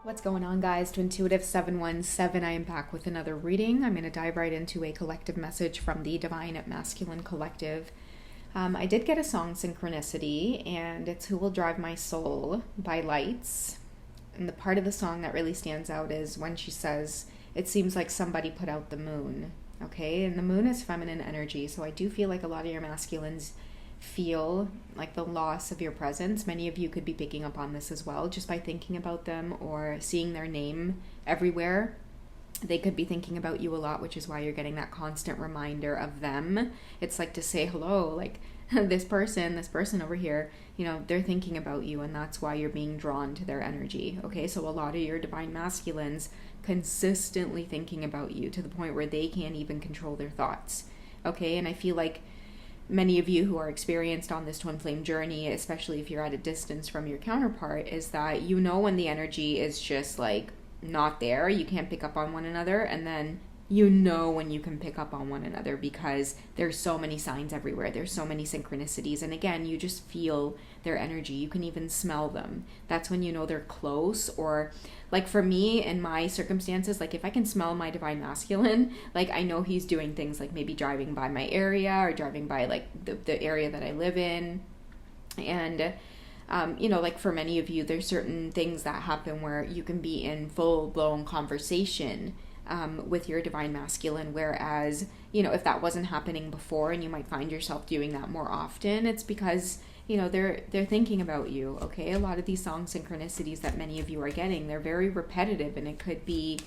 What's going on, guys? Twintuitive 717. I am back with another reading. I'm going to dive right into a collective message from the Divine Masculine Collective. I did get a song synchronicity, and it's Who Will Drive My Soul by Lights. And the part of the song that really stands out is when she says, it seems like somebody put out the moon. Okay, and the moon is feminine energy, so I do feel like a lot of your masculines feel like the loss of your presence. Many of you could be picking up on this as well, just by thinking about them or seeing their name everywhere. They could be thinking about you a lot, which is why you're getting that constant reminder of them. It's like to say hello, like this person over here, they're thinking about you, and that's why you're being drawn to their energy. Okay, so a lot of your divine masculines consistently thinking about you to the point where they can't even control their thoughts. Okay, and I feel like many of you who are experienced on this twin flame journey, especially if you're at a distance from your counterpart, is that when the energy is just like not there, you can't pick up on one another, and then when you can pick up on one another because there's so many signs everywhere, there's so many synchronicities, and again, you just feel their energy. You can even smell them. That's when you know they're close. Or like for me, in my circumstances, like if I can smell my divine masculine, like I know he's doing things like maybe driving by my area or driving by like the area that I live in. And like for many of you, there's certain things that happen where you can be in full-blown conversation with your divine masculine, whereas if that wasn't happening before and you might find yourself doing that more often, it's because they're thinking about you. Okay, a lot of these song synchronicities that many of you are getting, they're very repetitive, and it could be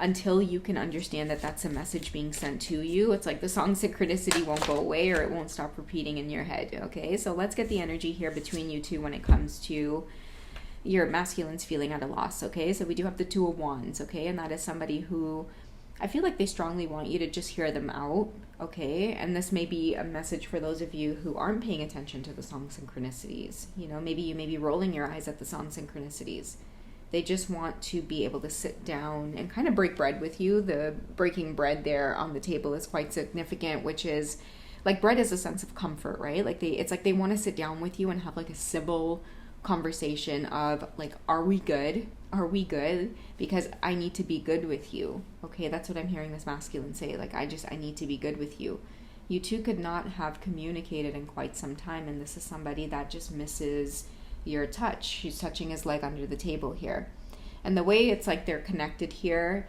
until you can understand that that's a message being sent to you. It's like the song synchronicity won't go away, or it won't stop repeating in your head. Okay, so let's get the energy here between you two when it comes to your masculine's feeling at a loss. Okay, so we do have the Two of Wands. Okay, and that is somebody who I feel like they strongly want you to just hear them out. Okay, and this may be a message for those of you who aren't paying attention to the song synchronicities. Maybe you may be rolling your eyes at the song synchronicities. They just want to be able to sit down and kind of break bread with you. The breaking bread there on the table is quite significant, which is like bread is a sense of comfort, right? Like it's like they want to sit down with you and have like a civil conversation of like, are we good? Are we good? Because I need to be good with you. Okay, that's what I'm hearing this masculine say. Like, I need to be good with you. You two could not have communicated in quite some time, and this is somebody that just misses your touch. She's touching his leg under the table here. And the way it's like they're connected here,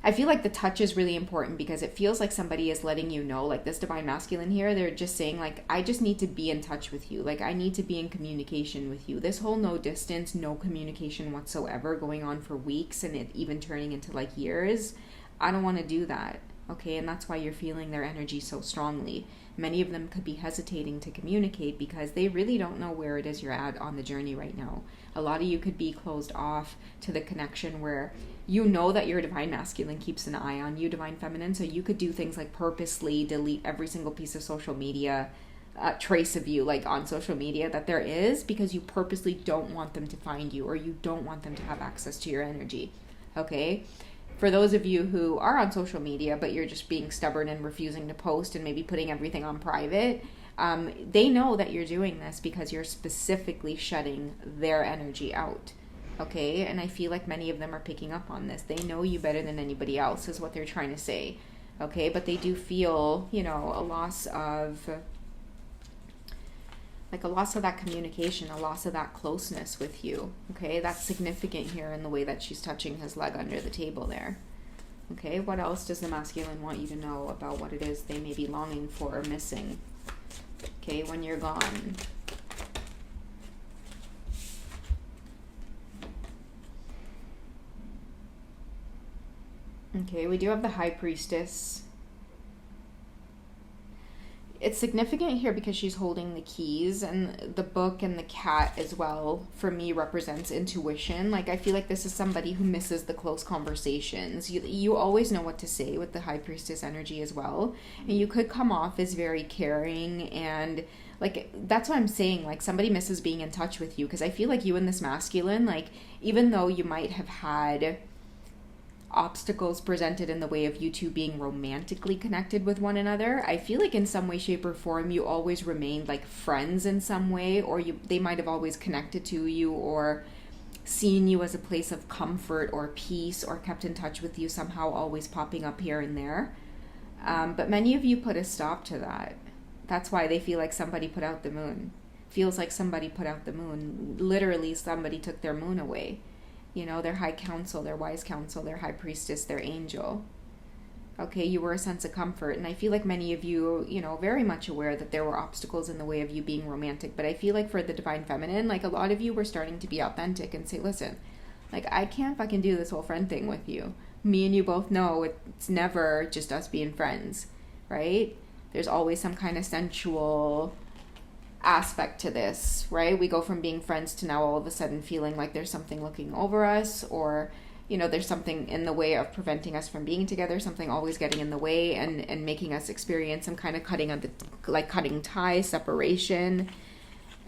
I feel like the touch is really important because it feels like somebody is letting you know, like this divine masculine here, they're just saying like, I just need to be in touch with you. Like I need to be in communication with you. This whole no distance, no communication whatsoever going on for weeks and it even turning into like years. I don't want to do that. Okay, and that's why you're feeling their energy so strongly. Many of them could be hesitating to communicate because they really don't know where it is you're at on the journey right now. A lot of you could be closed off to the connection where you know that your divine masculine keeps an eye on you, divine feminine, so you could do things like purposely delete every single piece of social media trace of you, like on social media that there is, because you purposely don't want them to find you or you don't want them to have access to your energy. Okay? For those of you who are on social media, but you're just being stubborn and refusing to post and maybe putting everything on private, they know that you're doing this because you're specifically shutting their energy out. Okay? And I feel like many of them are picking up on this. They know you better than anybody else is what they're trying to say. Okay? But they do feel, a loss of that communication, a loss of that closeness with you. Okay, that's significant here in the way that she's touching his leg under the table there. Okay, what else does the masculine want you to know about what it is they may be longing for or missing? Okay, when you're gone. Okay, we do have the High Priestess. It's significant here because she's holding the keys, and the book and the cat as well, for me, represents intuition. Like, I feel like this is somebody who misses the close conversations. You always know what to say with the High Priestess energy as well. And you could come off as very caring, and like, that's what I'm saying. Like, somebody misses being in touch with you, because I feel like you and this masculine, like, even though you might have had obstacles presented in the way of you two being romantically connected with one another, I feel like in some way, shape, or form you always remained like friends in some way, or they might have always connected to you, or seen you as a place of comfort or peace, or kept in touch with you somehow, always popping up here and there. But many of you put a stop to that. That's why they feel like somebody put out the moon. Feels like somebody put out the moon. Literally, somebody took their moon away. You know, their high council, their wise council, their high priestess, their angel. Okay, you were a sense of comfort. And I feel like many of you, you know, very much aware that there were obstacles in the way of you being romantic. But I feel like for the divine feminine, like a lot of you were starting to be authentic and say, listen, like I can't fucking do this whole friend thing with you. Me and you both know it's never just us being friends, right? There's always some kind of sensual aspect to this, right? We go from being friends to now all of a sudden feeling like there's something looking over us, or, you know, there's something in the way of preventing us from being together, something always getting in the way and making us experience some kind of cutting tie, separation.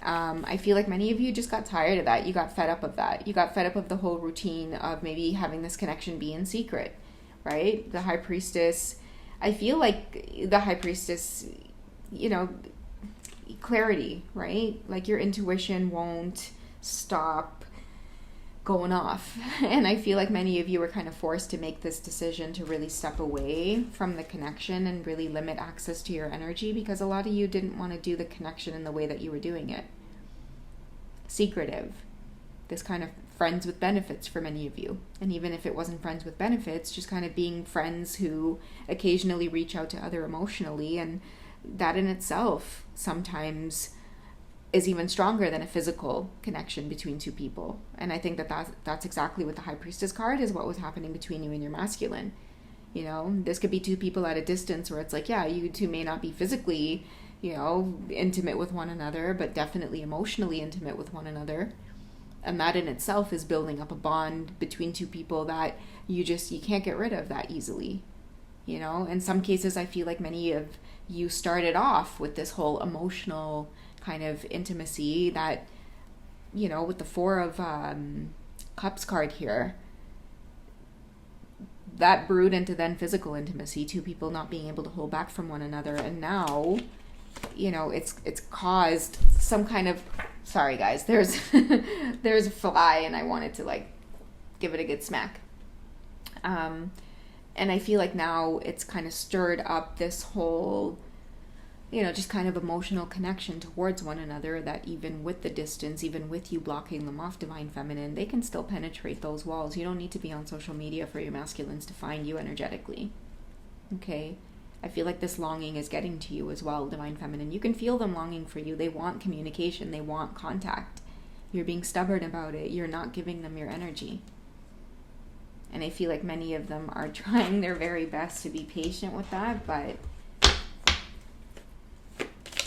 I feel like many of you just got tired of that. You got fed up of that. You got fed up of the whole routine of maybe having this connection be in secret, right? The high priestess, I feel like the high priestess, you know, clarity, right? Like your intuition won't stop going off. And I feel like many of you were kind of forced to make this decision to really step away from the connection and really limit access to your energy, because a lot of you didn't want to do the connection in the way that you were doing it. Secretive. This kind of friends with benefits for many of you. And even if it wasn't friends with benefits, just kind of being friends who occasionally reach out to other emotionally, and that in itself sometimes is even stronger than a physical connection between two people. And I think that's exactly what the High Priestess card is, what was happening between you and your masculine. You know, this could be two people at a distance where it's like, yeah, you two may not be physically, you know, intimate with one another, but definitely emotionally intimate with one another. And that in itself is building up a bond between two people that you can't get rid of that easily. You know, in some cases, I feel like many of you started off with this whole emotional kind of intimacy that, you know, with the Four of Cups card here, that brewed into then physical intimacy, two people not being able to hold back from one another. And now, you know, it's caused some kind of, sorry guys, there's a fly and I wanted to like give it a good smack. And I feel like now it's kind of stirred up this whole, you know, just kind of emotional connection towards one another, that even with the distance, even with you blocking them off, divine feminine, they can still penetrate those walls. You don't need to be on social media for your masculines to find you energetically. Okay? I feel like this longing is getting to you as well, divine feminine. You can feel them longing for you. They want communication. They want contact. You're being stubborn about it. You're not giving them your energy. And I feel like many of them are trying their very best to be patient with that, but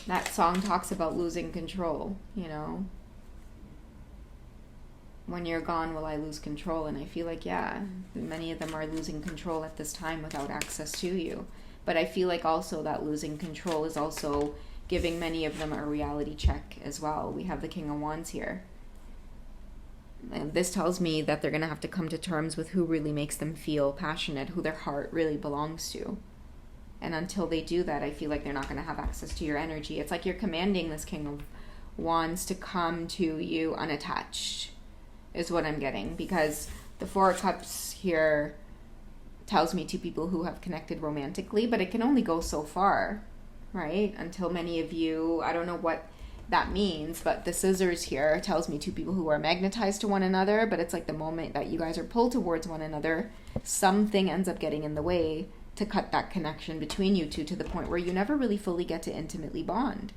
that song talks about losing control, you know. When you're gone, will I lose control? And I feel like, yeah, many of them are losing control at this time without access to you. But I feel like also that losing control is also giving many of them a reality check as well. We have the King of Wands here. And this tells me that they're going to have to come to terms with who really makes them feel passionate, who their heart really belongs to. And until they do that, I feel like they're not going to have access to your energy. It's like you're commanding this King of Wands to come to you unattached, is what I'm getting. Because the Four of Cups here tells me two people who have connected romantically, but it can only go so far, right? Until many of you, I don't know what that means, but the Scissors here tells me two people who are magnetized to one another, but it's like the moment that you guys are pulled towards one another, something ends up getting in the way to cut that connection between you two, to the point where you never really fully get to intimately bond.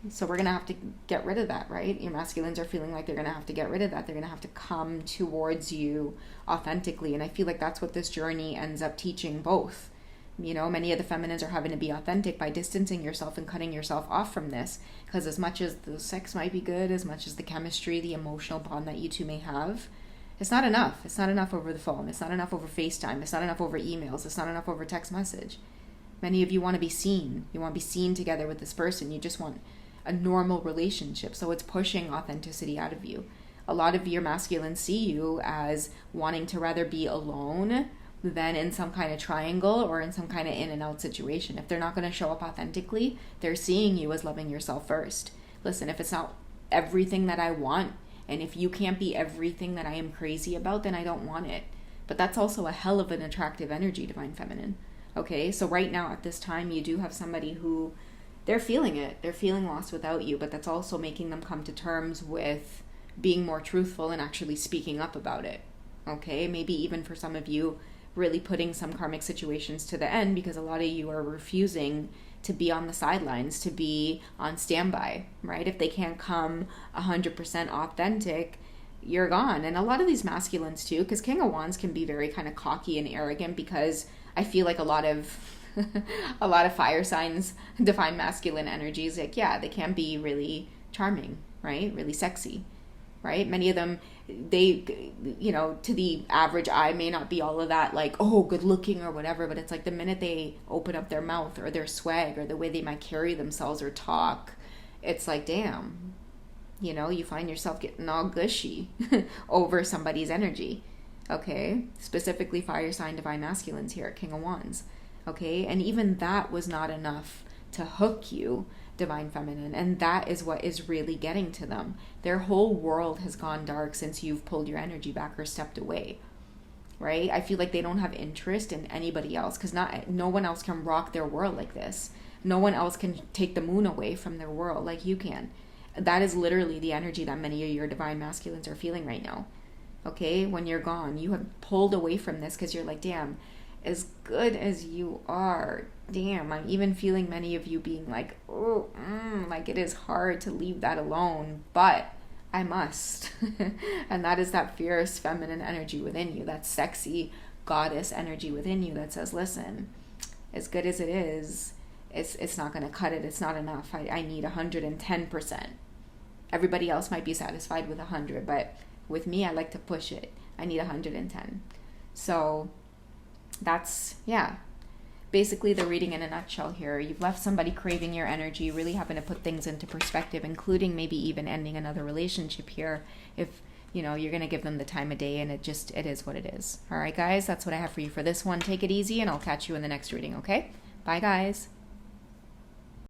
So we're going to have to get rid of that, right? Your masculines are feeling like they're going to have to get rid of that. They're going to have to come towards you authentically. And I feel like that's what this journey ends up teaching both. You know, many of the feminines are having to be authentic by distancing yourself and cutting yourself off from this. Because as much as the sex might be good, as much as the chemistry, the emotional bond that you two may have, it's not enough. It's not enough over the phone. It's not enough over FaceTime. It's not enough over emails. It's not enough over text message. Many of you want to be seen. You want to be seen together with this person. You just want a normal relationship. So it's pushing authenticity out of you. A lot of your masculines see you as wanting to rather be alone than in some kind of triangle or in some kind of in and out situation. If they're not going to show up authentically, they're seeing you as loving yourself first. Listen, if it's not everything that I want And if you can't be everything that I am crazy about, then I don't want it. But that's also a hell of an attractive energy, Divine Feminine. Okay, so right now at this time, you do have somebody who, they're feeling it. They're feeling lost without you, but that's also making them come to terms with being more truthful and actually speaking up about it. Okay, maybe even for some of you, really putting some karmic situations to the end, because a lot of you are refusing to be on the sidelines, to be on standby, right? If they can't come 100% authentic, you're gone. And a lot of these masculines too, because King of Wands can be very kind of cocky and arrogant, because I feel like a lot of a lot of fire signs, divine masculine energies, like, yeah, they can be really charming, right? Really sexy, right? Many of them, they, you know, to the average eye may not be all of that, like, oh, good looking or whatever, but it's like the minute they open up their mouth or their swag or the way they might carry themselves or talk, it's like, damn, you know, you find yourself getting all gushy over somebody's energy. Okay, specifically fire sign divine masculines here at King of Wands. Okay, and even that was not enough to hook you, divine feminine, and that is what is really getting to them. Their whole world has gone dark since you've pulled your energy back or stepped away, right? I feel like they don't have interest in anybody else, because no one else can rock their world like this. No one else can take the moon away from their world like you can. That is literally the energy that many of your divine masculines are feeling right now. Okay, when you're gone, you have pulled away from this because you're like, damn, as good as you are, damn, I'm even feeling many of you being like, oh, like it is hard to leave that alone, but I must. And that is that fierce feminine energy within you, that sexy goddess energy within you that says, listen, as good as it is, it's not going to cut it. It's not enough. I need 110%. Everybody else might be satisfied with 100, but with me, I like to push it. I need 110. So that's, yeah, basically the reading in a nutshell here. You've left somebody craving your energy, really having to put things into perspective, including maybe even ending another relationship here if, you know, you're going to give them the time of day, and it is what it is. All right, guys, that's what I have for you for this one. Take it easy, and I'll catch you in the next reading, okay? Bye, guys.